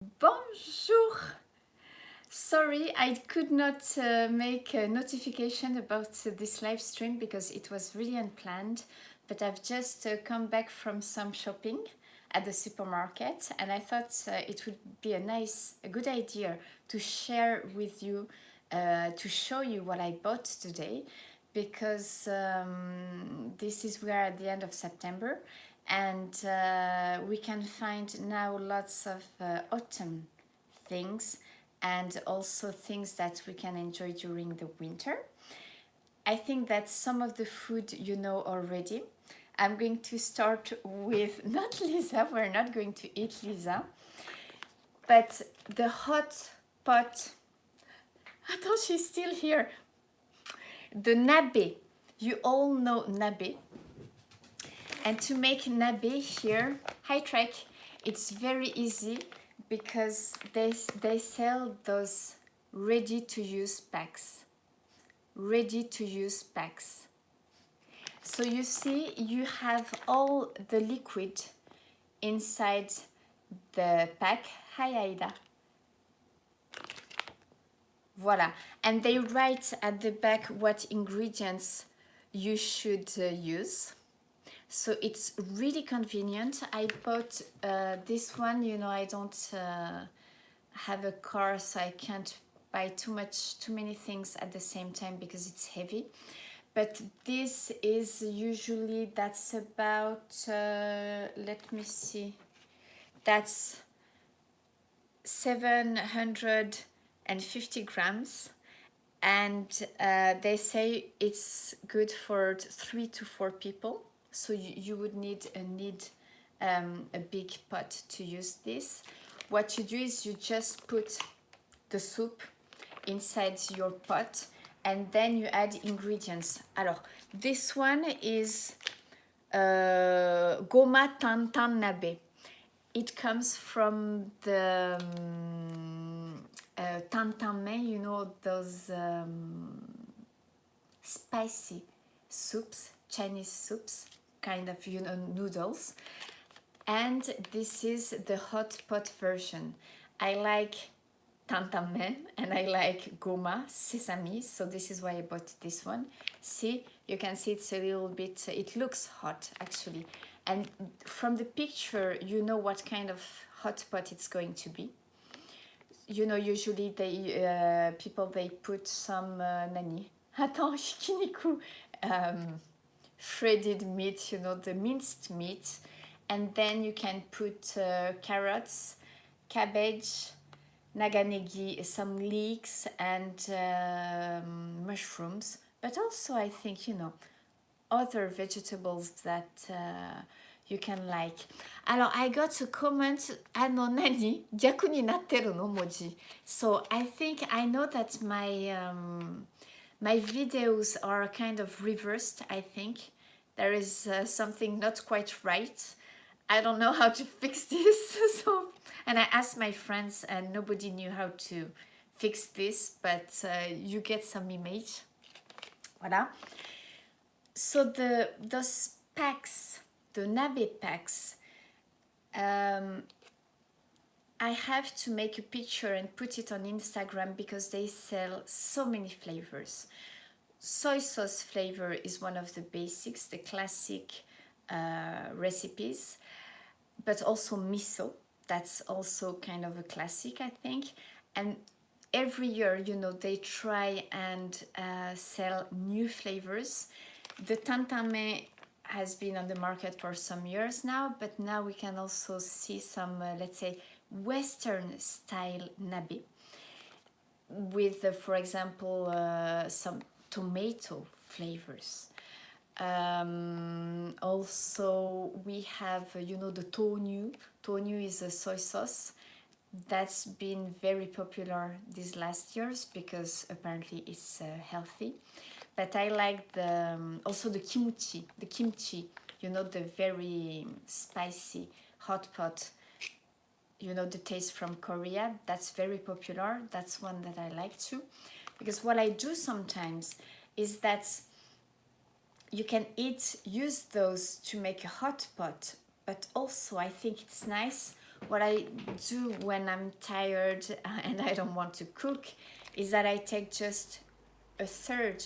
Bonjour! Sorry, I could not make a notification about this live stream because it was really unplanned, but I've just come back from some shopping at the supermarket and I thought it would be a good idea to share with you, to show you what I bought today because we are at the end of September and we can find now lots of autumn things and also things that we can enjoy during the winter. I think that some of the food you know already. I'm going to start with, not Lisa, we're not going to eat Lisa, but the hot pot. I thought she's still here. The Nabe. You all know Nabe. And to make Nabe here, hi Trek, it's very easy because they sell those ready-to-use packs. Ready-to-use packs. So you see, you have all the liquid inside the pack. Hi Aida. Voila. And they write at the back what ingredients you should use. So it's really convenient. I bought this one, you know, I don't have a car, so I can't buy too many things at the same time because it's heavy. But this is usually, that's about, let me see, that's 750 grams. And they say it's good for 3 to 4 people. So you would need a big pot to use this. What you do is you just put the soup inside your pot and then you add ingredients. Alors, this one is Goma Tantan Nabe. It comes from the tantan men, you know, those spicy soups, Chinese soups, kind of, you know, noodles. And this is the hot pot version. I like tantan men and I like goma, sesame, so this is why I bought this one. See, you can see it's a little bit, it looks hot actually. And from the picture, you know what kind of hot pot it's going to be. You know, usually they they put some nani. Attends, Hikiniku, shredded meat, you know, the minced meat, and then you can put carrots, cabbage, naganegi, some leeks, and mushrooms. But also, I think, you know, other vegetables that you can like. Alors, I got a comment, nani, gyaku ni natteru no Mochi. So I think I know that my videos are kind of reversed, I think. There is something not quite right. I don't know how to fix this. And I asked my friends and nobody knew how to fix this, but you get some image. Voilà. So those packs, the Nabe packs, I have to make a picture and put it on Instagram because they sell so many flavors. Soy sauce flavor is one of the basics, the classic recipes, but also miso. That's also kind of a classic, I think. And every year, you know, they try and sell new flavors. The tantame has been on the market for some years now, but now we can also see some, let's say, Western style nabe with, for example, some tomato flavors. Also, we have, you know, the Tonu. Tonu is a soy sauce that's been very popular these last years because apparently it's healthy. But I like also the kimchi, you know, the very spicy hot pot, you know, the taste from Korea. That's very popular. That's one that I like too. Because what I do sometimes is that you can use those to make a hot pot, but also I think it's nice what I do when I'm tired and I don't want to cook is that I take just a third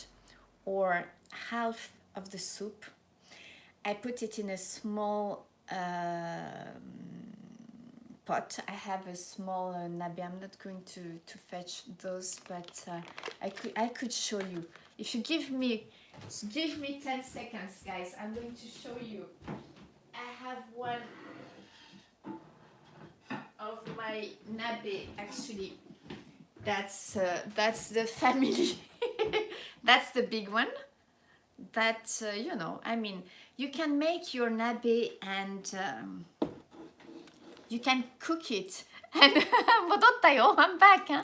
or half of the soup. I put it in a small pot. I have a small nabe. I'm not going to fetch those, but I could show you. If you give me 10 seconds, guys, I'm going to show you. I have one of my nabe, actually. That's the family. That's the big one. That you know, I mean, you can make your nabe and you can cook it. And 戻ったよ, I'm back. Huh?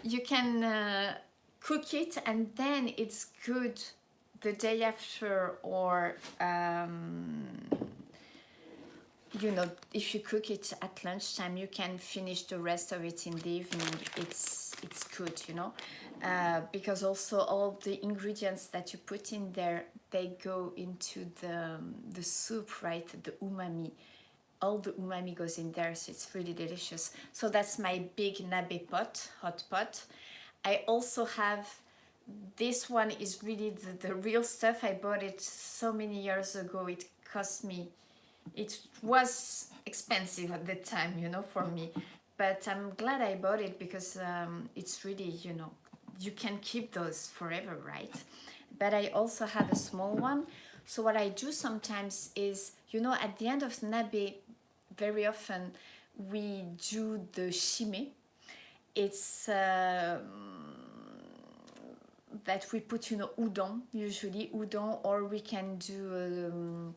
You can cook it and then it's good the day after, or you know, if you cook it at lunchtime, you can finish the rest of it in the evening. It's good, you know, because also all the ingredients that you put in there, they go into the soup, right? The umami, all the umami goes in there, so it's really delicious. So that's my big nabe pot, hot pot. I also have, this one is really the real stuff. I bought it so many years ago. It cost me, it was expensive at the time, you know, for me, but I'm glad I bought it because it's really, you know, you can keep those forever, right? But I also have a small one. So what I do sometimes is, you know, at the end of nabe, very often we do the shime. It's that we put, you know, udon, usually udon, or we can do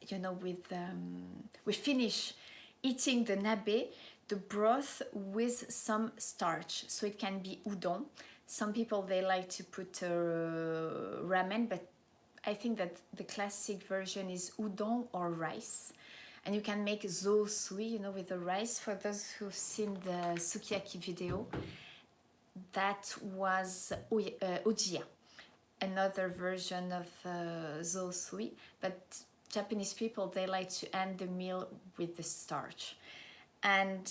you know, with we finish eating the nabe, the broth, with some starch. So it can be udon. Some people, they like to put ramen, but I think that the classic version is udon or rice. And you can make zosui, you know, with the rice. For those who've seen the sukiyaki video, that was ojiya, another version of zosui, but Japanese people, they like to end the meal with the starch. And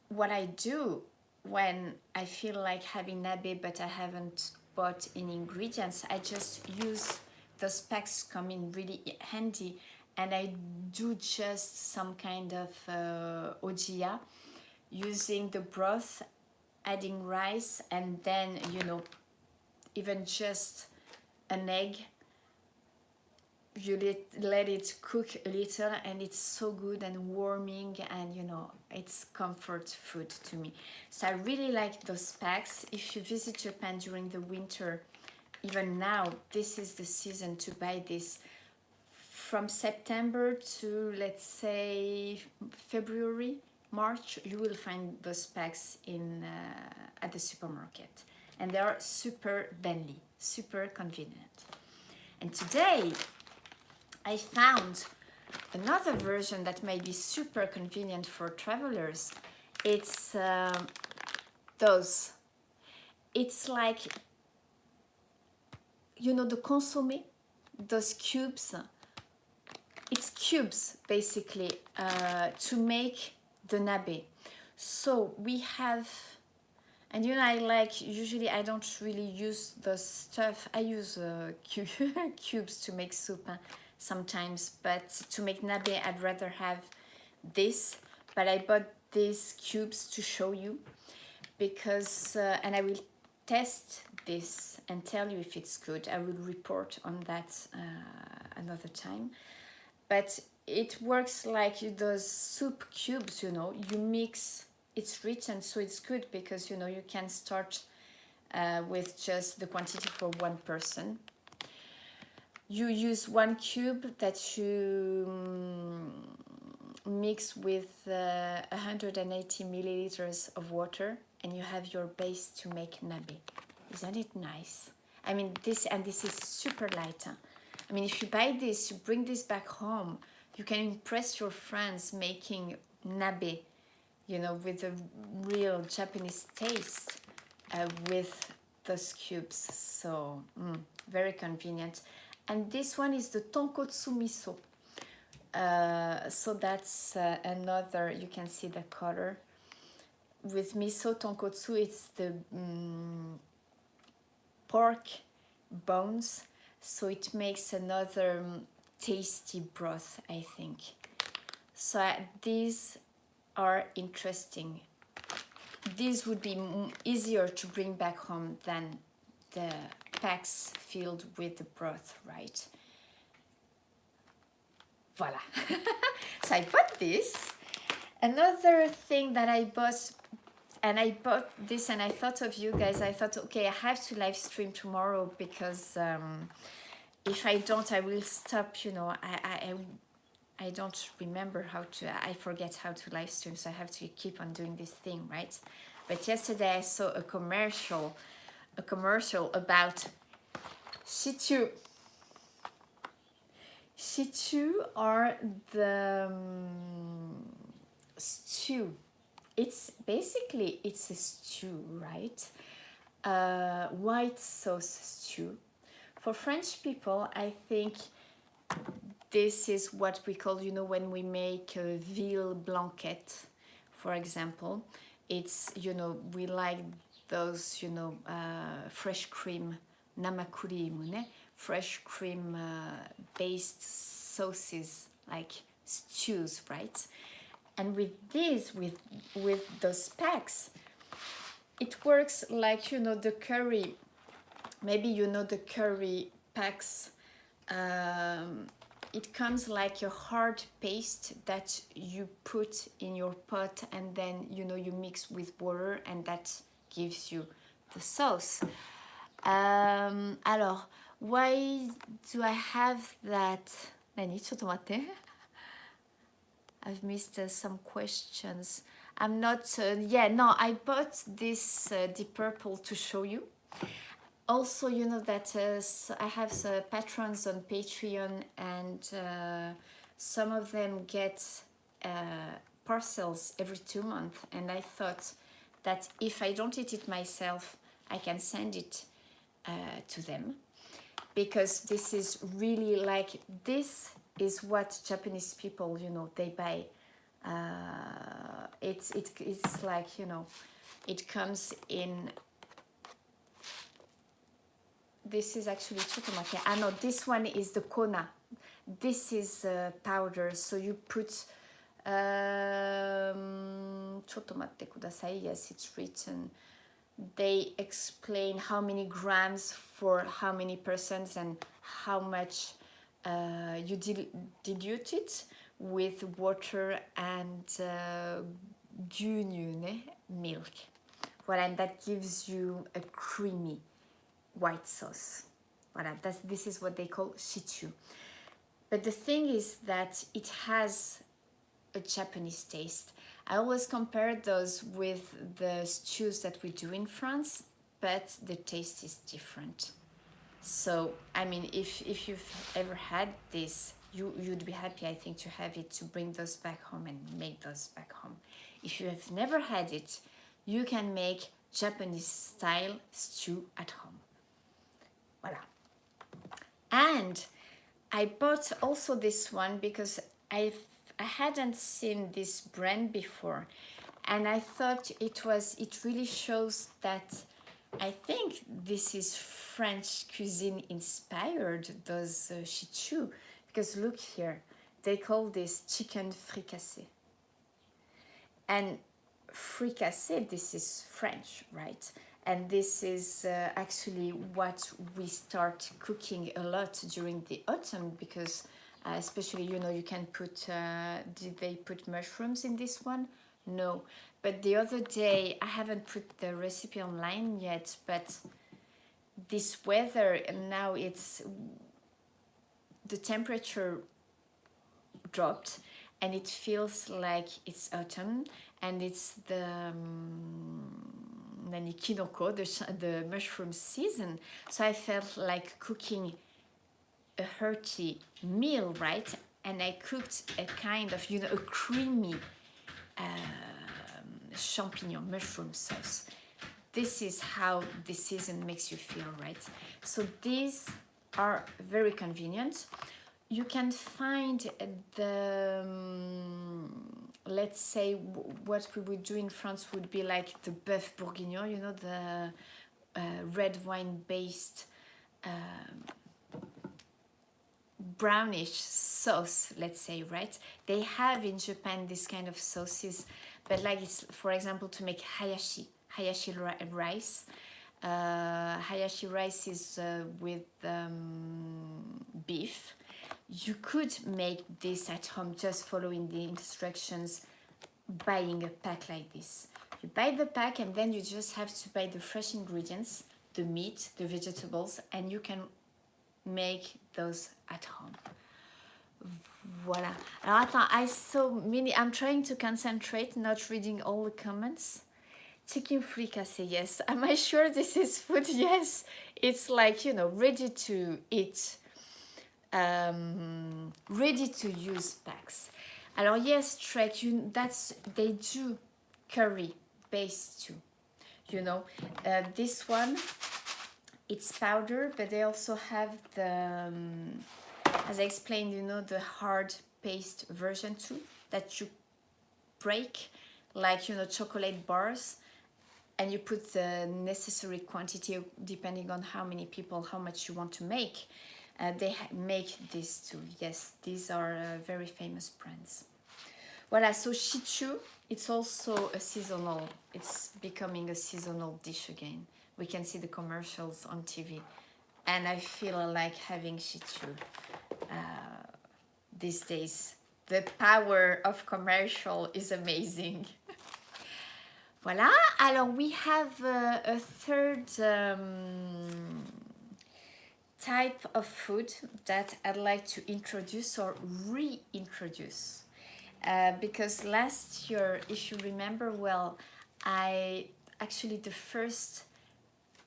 what I do when I feel like having nabe but I haven't bought any ingredients, I just use those packs, come in really handy, and I do just some kind of ojiya, using the broth, adding rice, and then, you know, even just an egg. You let it cook a little, and it's so good and warming, and you know, it's comfort food to me. So I really like those packs. If you visit Japan during the winter, even now, this is the season to buy this. From September to, let's say, February, March, you will find those packs in at the supermarket, and they are super dandy, super convenient. And today I found another version that may be super convenient for travelers. It's those. It's like, you know, the consommé, those cubes. It's cubes, basically, to make the nabe. So we have, and you know, I like, usually I don't really use the stuff. I use cubes to make soup sometimes, but to make nabe, I'd rather have this. But I bought these cubes to show you, because, and I will test this and tell you if it's good. I will report on that another time. But it works like those soup cubes, you know, you mix, it's written, so it's good, because, you know, you can start with just the quantity for one person. You use one cube that you mix with 180 milliliters of water, and you have your base to make nabe. Isn't it nice? I mean, this is super light. I mean, if you buy this, you bring this back home, you can impress your friends making nabe, you know, with a real Japanese taste with those cubes. So very convenient. And this one is the tonkotsu miso. So that's another, you can see the color. With miso tonkotsu, it's the pork bones, so it makes another tasty broth, I think. So these are interesting. These would be easier to bring back home than the packs filled with the broth, right? Voila. So I bought this. Another thing that I bought, and I bought this and I thought of you guys. I thought, okay, I have to live stream tomorrow because if I don't, I will stop, you know, I don't remember how to, I forget how to live stream, so I have to keep on doing this thing, right? But yesterday I saw a commercial about shichu. Shichu are the stew. It's basically, it's a stew, right? White sauce stew. For French people, I think this is what we call, you know, when we make a veal blanquette, for example. It's, you know, we like those, you know, fresh cream, namakuri mune, fresh cream based sauces, like stews, right? And with these, with those packs, it works like, you know, the curry. Maybe you know the curry packs. It comes like a hard paste that you put in your pot, and then, you know, you mix with water, and that gives you the sauce. Alors, why do I have that? Nani, ちょっと待って. I've missed some questions. I'm not, yeah, no, I bought this deep purple to show you. Also, you know that I have patrons on Patreon, and some of them get parcels every 2 months, and I thought that if I don't eat it myself, I can send it to them, because this is really like, this is what Japanese people, you know, they buy. It's like, you know, it comes in. This is actually chotomate. Ah no, this one is the kona. This is powder. So you put chotomate kudasai. Yes, it's written. They explain how many grams for how many persons and how much you dilute it with water and gyunyu, milk. Voilà, and that gives you a creamy white sauce. Voilà, this is what they call shichu. But the thing is that it has a Japanese taste. I always compare those with the stews that we do in France, but the taste is different. So, I mean, if you've ever had this, you'd be happy, I think, to have it, to bring those back home and make those back home. If you have never had it, you can make Japanese style stew at home. Voilà. And I bought also this one because I hadn't seen this brand before, and I thought it really shows that I think this is French cuisine inspired, those shichu, because look here, they call this chicken fricassé. And fricassé, this is French, right? And this is actually what we start cooking a lot during the autumn, because especially, you know, you can put, did they put mushrooms in this one? No. But the other day, I haven't put the recipe online yet, but this weather, and now it's, the temperature dropped, and it feels like it's autumn, and it's the nani kinoko, the mushroom season. So I felt like cooking a hearty meal, right? And I cooked a kind of, you know, a creamy champignon mushroom sauce. This is how the season makes you feel, right? So these are very convenient. you can find the let's say what we would do in France would be like the bœuf bourguignon, you know, the red wine based brownish sauce, let's say, right? They have in Japan this kind of sauces, but like it's, for example, to make hayashi rice. Hayashi rice is with beef. You could make this at home just following the instructions, buying a pack like this. You buy the pack and then you just have to buy the fresh ingredients, the meat, the vegetables, and you can make those at home. Voilà. Alors attends, I saw many, I'm trying to concentrate, not reading all the comments. Chicken fricassee, yes. Am I sure this is food? Yes. It's like, you know, ready to eat, ready to use packs. Alors yes, Trek, they do curry based too. You know, this one, it's powder, but they also have the, as I explained, you know, the hard paste version too, that you break, like, you know, chocolate bars, and you put the necessary quantity depending on how many people, how much you want to make. They make this too. Yes, these are very famous brands. Voilà, so shichu, it's also a seasonal, it's becoming a seasonal dish again. We can see the commercials on TV, and I feel like having shichu these days. The power of commercial is amazing. Voilà, alors we have a third type of food that I'd like to introduce or reintroduce. Because last year, if you remember well, actually the first,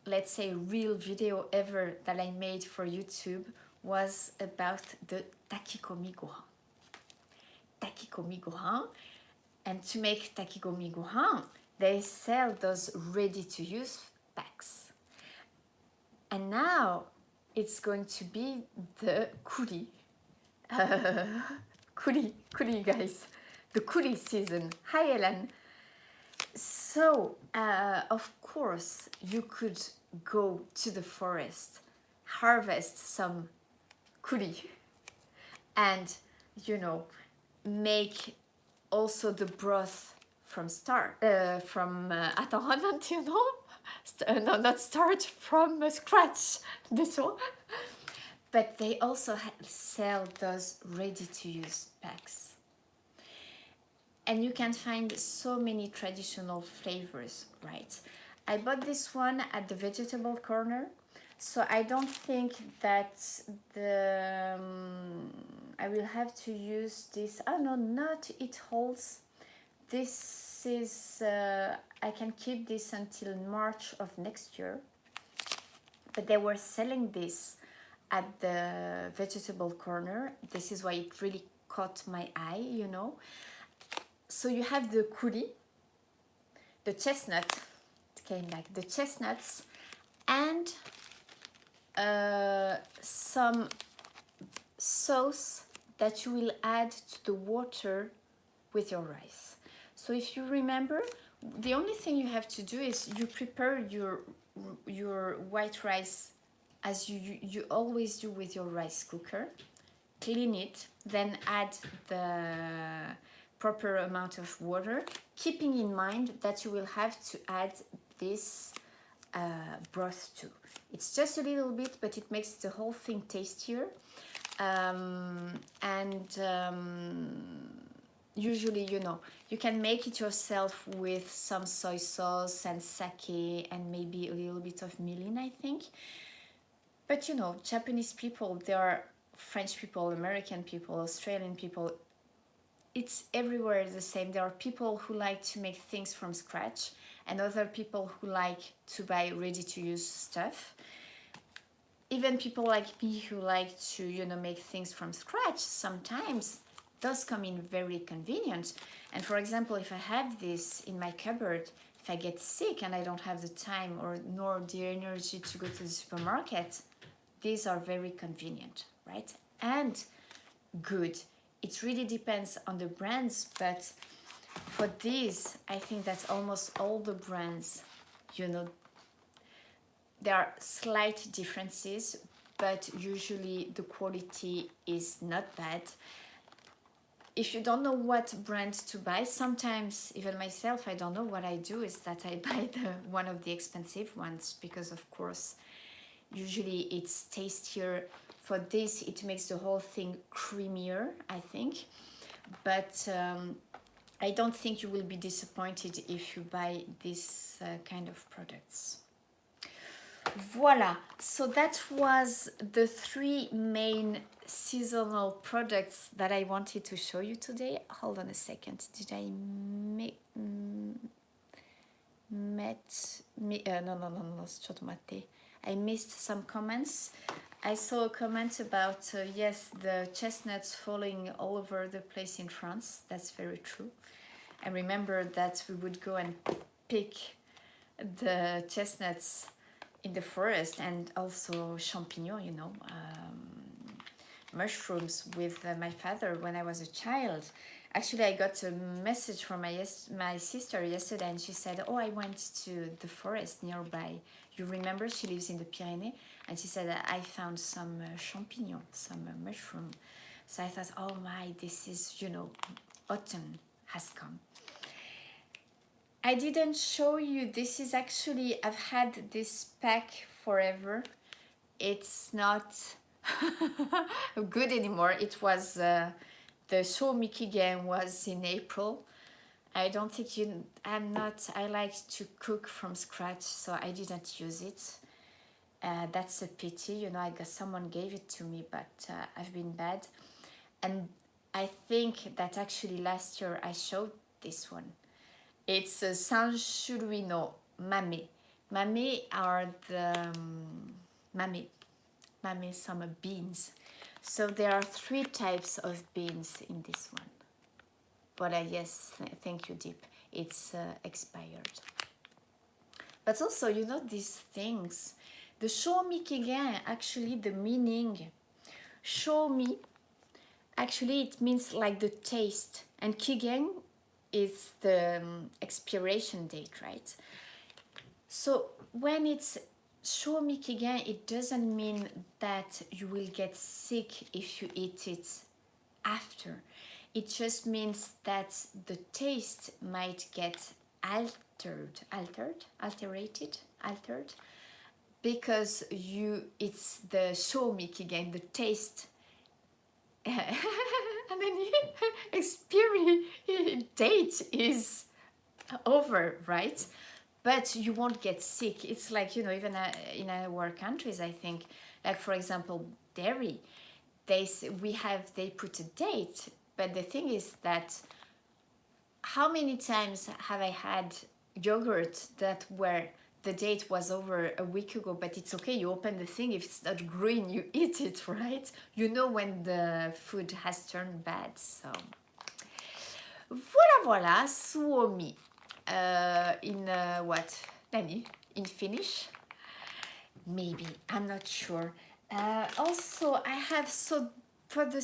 let's say, real video ever that I made for YouTube was about the takikomi gohan. Takikomi gohan. And to make takikomi gohan, they sell those ready-to-use packs. And now it's going to be the kuri. Kuri, guys. The kuri season. Hi, Ellen. So, of course, you could go to the forest, harvest some kuri, and, you know, make also the broth from attends, you know, no, not start from scratch, but they also sell those ready-to-use packs. And you can find so many traditional flavors, right? I bought this one at the vegetable corner, so I don't think that I will have to use this. Oh no, not it holds. This is, I can keep this until March of next year. But they were selling this at the vegetable corner. This is why it really caught my eye, you know. So you have the kuri, the chestnut, it came back, the chestnuts, and some sauce that you will add to the water with your rice. So if you remember, the only thing you have to do is you prepare your white rice as you always do with your rice cooker, clean it, then add the proper amount of water, keeping in mind that you will have to add this broth too. It's just a little bit, but it makes the whole thing tastier. Usually, you know, you can make it yourself with some soy sauce and sake and maybe a little bit of mirin, I think. But you know, Japanese people, there are French people, American people, Australian people, it's everywhere the same. There are people who like to make things from scratch and other people who like to buy ready-to-use stuff. Even people like me who like to, you know, make things from scratch, sometimes does come in very convenient. And for example, if I have this in my cupboard, if I get sick and I don't have the time or nor the energy to go to the supermarket, these are very convenient, right? And good. It really depends on the brands, but for these, I think that almost all the brands, you know, there are slight differences, but usually the quality is not bad. If you don't know what brands to buy, sometimes even myself, I don't know. What I do is that I buy one of the expensive ones, because of course usually it's tastier. For this, it makes the whole thing creamier, I think. But I don't think you will be disappointed if you buy this kind of products. Voila, so that was the 3 main seasonal products that I wanted to show you today. Hold on a second, did I no, I missed some comments. I saw a comment about, yes, the chestnuts falling all over the place in France. That's very true. I remember that we would go and pick the chestnuts in the forest, and also champignons, you know, mushrooms with my father when I was a child. Actually, I got a message from my sister yesterday, and she said, oh, I went to the forest nearby. You remember, she lives in the Pyrenees, and she said, I found some champignons, some mushroom. So I thought, oh my, this is, you know, autumn has come. I didn't show you, this is actually, I've had this pack forever. It's not good anymore. It was, the show Mickey game was in April. I don't think I like to cook from scratch, so I didn't use it. That's a pity, you know, I guess someone gave it to me, but I've been bad. And I think that actually last year I showed this one. It's Sanshurui no Mame. Mame are the mame, some beans. So there are 3 types of beans in this one. But yes, thank you, Deep. It's expired. But also, you know, these things. The shomi kigen, actually the meaning, shomi, actually it means like the taste. And kigen is the expiration date, right? So when it's shomi kigen, it doesn't mean that you will get sick if you eat it after. It just means that the taste might get altered, because it's the shomi kigen, the taste. And then expiry date is over, right? But you won't get sick. It's like, you know, even in our countries, I think, like for example, dairy, they put a date, but the thing is that how many times have I had yogurt that where the date was over a week ago, but it's okay, you open the thing, if it's not green, you eat it, right? You know when the food has turned bad. So voilà, suomi. In what? Nani? In Finnish? Maybe, I'm not sure. Also, I have, so for the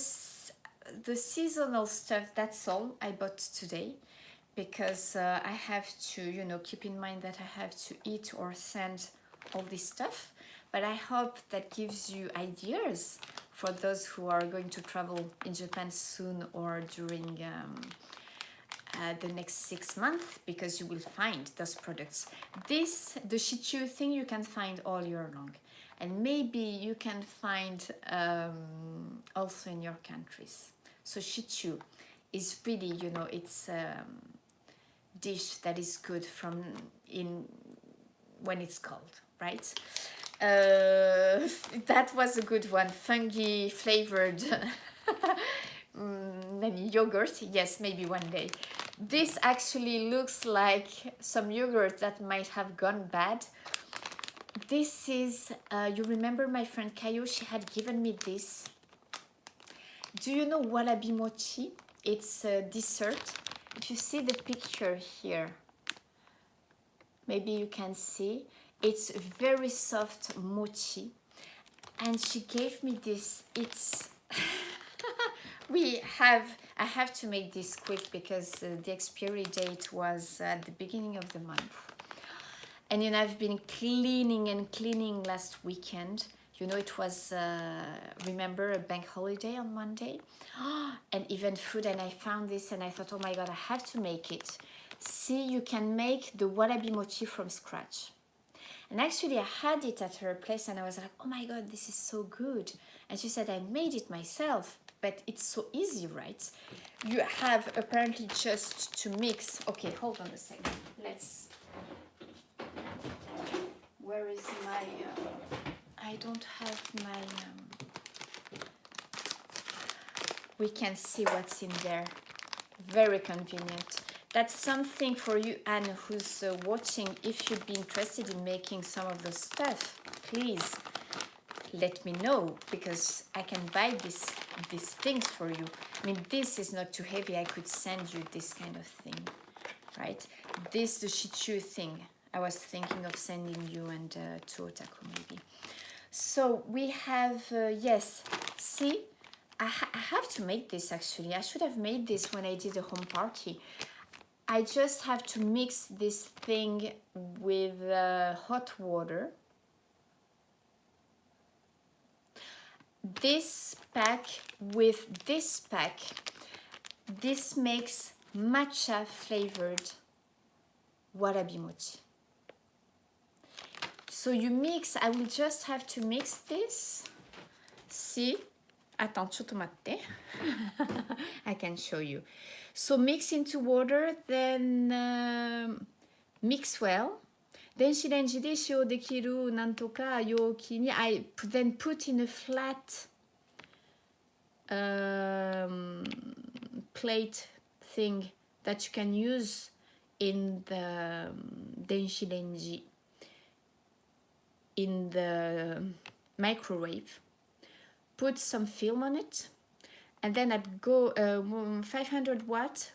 seasonal stuff, that's all I bought today. Because I have to, you know, keep in mind that I have to eat or send all this stuff. But I hope that gives you ideas for those who are going to travel in Japan soon or during the next 6 months, because you will find those products. The shichu thing you can find all year long. And maybe you can find also in your countries. So shichu is really, you know, it's dish that is good when it's cold, right? That was a good one. Fungi flavored yogurt. Yes, maybe one day. This actually looks like some yogurt that might have gone bad. This is, you remember my friend Kayo, she had given me this. Do you know Warabi Mochi? It's a dessert. If you see the picture here, maybe you can see, it's very soft mochi. And she gave me this. It's I have to make this quick because the expiry date was at the beginning of the month. And you know, I've been cleaning and cleaning last weekend. You know, it was, remember, a bank holiday on Monday. And even food, and I found this and I thought, oh my God, I have to make it. See, you can make the Warabi Mochi from scratch. And actually I had it at her place and I was like, oh my God, this is so good. And she said, I made it myself, but it's so easy, right? You have apparently just to mix. Okay, hold on a second. Let's, where is my, I don't have my, we can see what's in there. Very convenient. That's something for you, Anne, who's watching. If you'd be interested in making some of the stuff, please let me know, because I can buy these things for you. I mean, this is not too heavy. I could send you this kind of thing, right? This, the Shichu thing, I was thinking of sending you and to Otaku maybe. So we have, yes, see, I have to make this actually. I should have made this when I did a home party. I just have to mix this thing with hot water. This pack with this pack, this makes matcha flavored Warabi Mochi. So you mix, I will just have to mix this. See? Attends, ちょっと待って. I can show you. So mix into water, then mix well. 電子レンジで使用できるなんとか容器に I then put in a flat plate thing that you can use in the 電子レンジ in the microwave. Put some film on it, and then at 500 watts,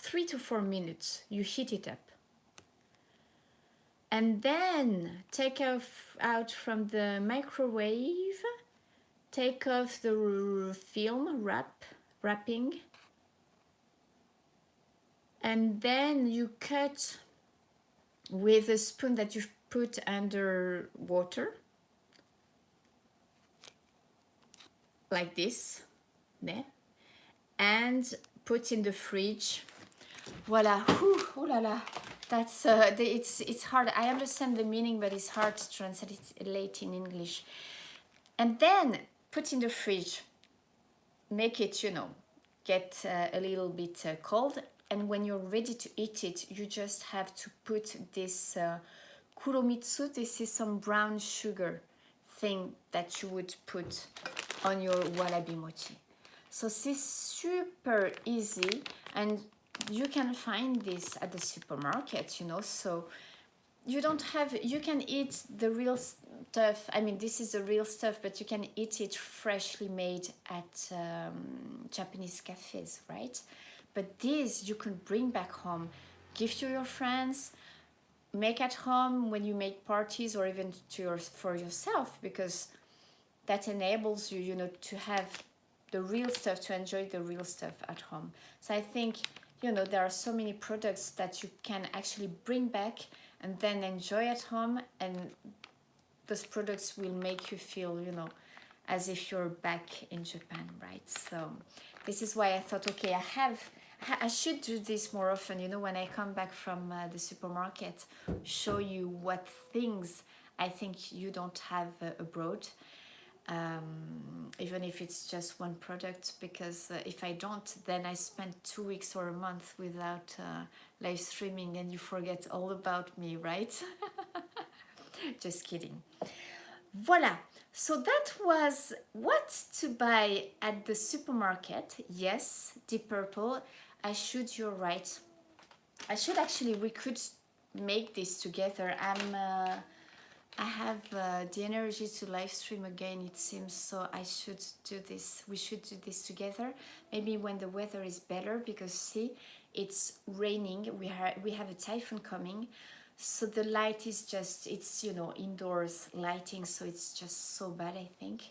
3 to 4 minutes, you heat it up. And then take out from the microwave, take off the film wrapping, and then you cut with a spoon that you put under water, like this, and put in the fridge. Voila. Whew, oh la la. That's it's hard. I understand the meaning, but it's hard to translate in English. And then put in the fridge. Make it, you know, get a little bit cold. And when you're ready to eat it, you just have to put this kuromitsu. This is some brown sugar thing that you would put on your Warabi Mochi. So it's super easy, and you can find this at the supermarket, you know, so you don't have, you can eat the real stuff. I mean, this is the real stuff, but you can eat it freshly made at Japanese cafes, right? But this you can bring back home, give to your friends, make at home when you make parties, or even for yourself, because that enables you, you know, to have the real stuff, to enjoy the real stuff at home. So I think, you know, there are so many products that you can actually bring back and then enjoy at home, and those products will make you feel, you know, as if you're back in Japan, right? So this is why I thought, okay, I should do this more often, you know, when I come back from the supermarket, show you what things I think you don't have abroad. Even if it's just one product, because if I don't, then I spend 2 weeks or a month without live streaming, and you forget all about me, right? Just kidding. Voila, so that was what to buy at the supermarket. Yes, Deep Purple, you're right. We could make this together. I have the energy to live stream again, it seems, so I should do this. We should do this together. Maybe when the weather is better, because see, it's raining. We have a typhoon coming, so the light is just, it's, you know, indoors lighting, so it's just so bad, I think.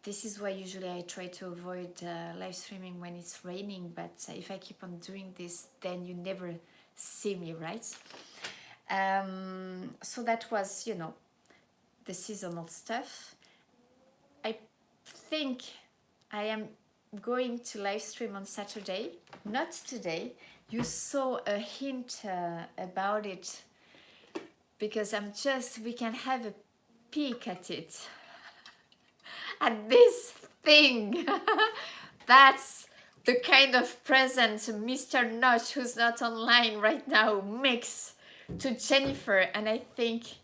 this is why usually I try to avoid live streaming when it's raining, but if I keep on doing this, then you never see me, right? So that was, you know, the seasonal stuff. I think I am going to live stream on Saturday, not today. You saw a hint about it, because we can have a peek at it. At this thing. That's the kind of present Mr. Notch, who's not online right now, makes to Jennifer. And I think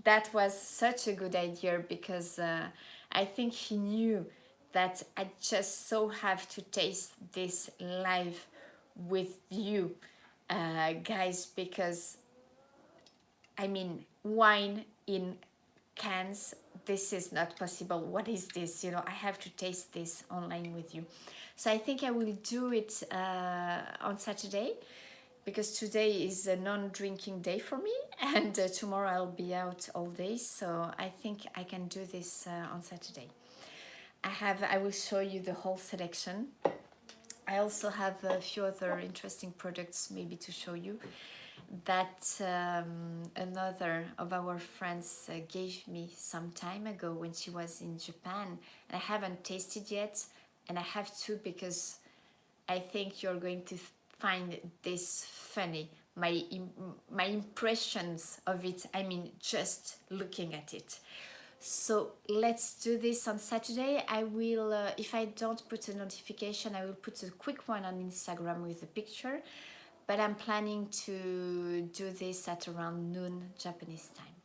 that was such a good idea, because I think he knew that I just so have to taste this live with you guys, because I mean, wine in cans, this is not possible. What is this? You know, I have to taste this online with you. So I think I will do it on Saturday, because today is a non-drinking day for me, and tomorrow I'll be out all day. So I think I can do this on Saturday. I will show you the whole selection. I also have a few other interesting products maybe to show you that another of our friends gave me some time ago when she was in Japan. And I haven't tasted yet, and I have to, because I think you're going to find this funny. My impressions of it, I mean, just looking at it. So let's do this on Saturday. I will, if I don't put a notification, I will put a quick one on Instagram with a picture. But I'm planning to do this at around noon Japanese time.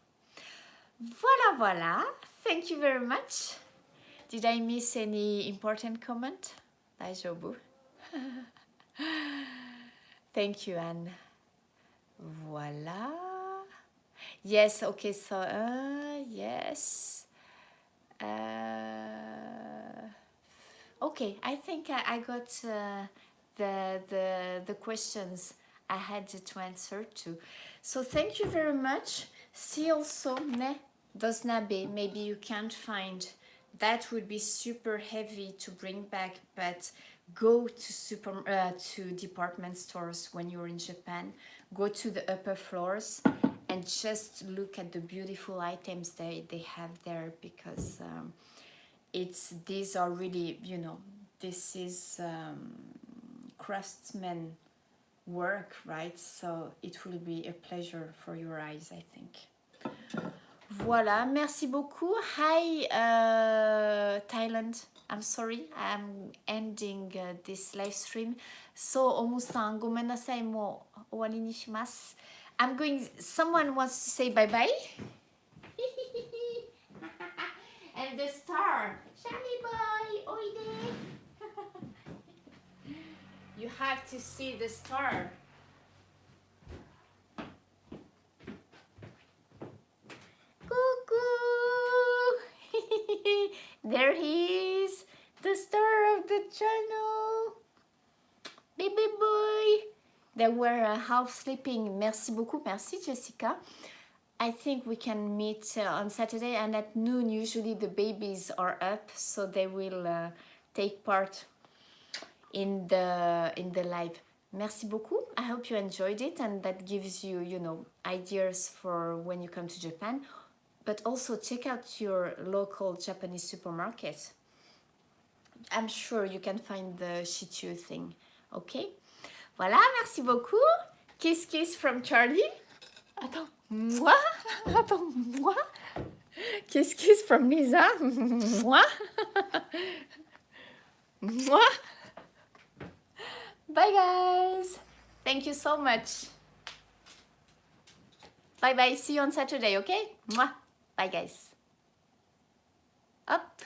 Voila. Thank you very much. Did I miss any important comment? Daijoubu. Thank you, Anne. Voila. Yes, okay, so, yes. Okay, I think I got the questions I had to answer to. So thank you very much. See also, those Nabe, maybe you can't find. That would be super heavy to bring back, but go to department stores when you're in Japan. Go to the upper floors and just look at the beautiful items they have there, because these are really, you know, this is craftsman work, right? So it will be a pleasure for your eyes, I think. Voilà, merci beaucoup. Hi, Thailand. I'm sorry, I'm ending this live stream. So, omu-san, gomen nasai, mo owari ni shimasu. Someone wants to say bye-bye. And the star, Shiny boy, oide. You have to see the star. Cuckoo! There he is, the star of the channel. Baby boy. They were half sleeping. Merci beaucoup. Merci, Jessica. I think we can meet on Saturday, and at noon usually the babies are up, so they will take part in the live. Merci beaucoup. I hope you enjoyed it, and that gives you, you know, ideas for when you come to Japan. But also check out your local Japanese supermarket. I'm sure you can find the Shichu thing. Okay? Voilà, merci beaucoup. Kiss kiss from Charlie. Attends, moi. Attends, moi. Kiss kiss from Lisa. Moi. Moi. Bye guys. Thank you so much. Bye bye. See you on Saturday, okay? Mwah. Bye guys. Up.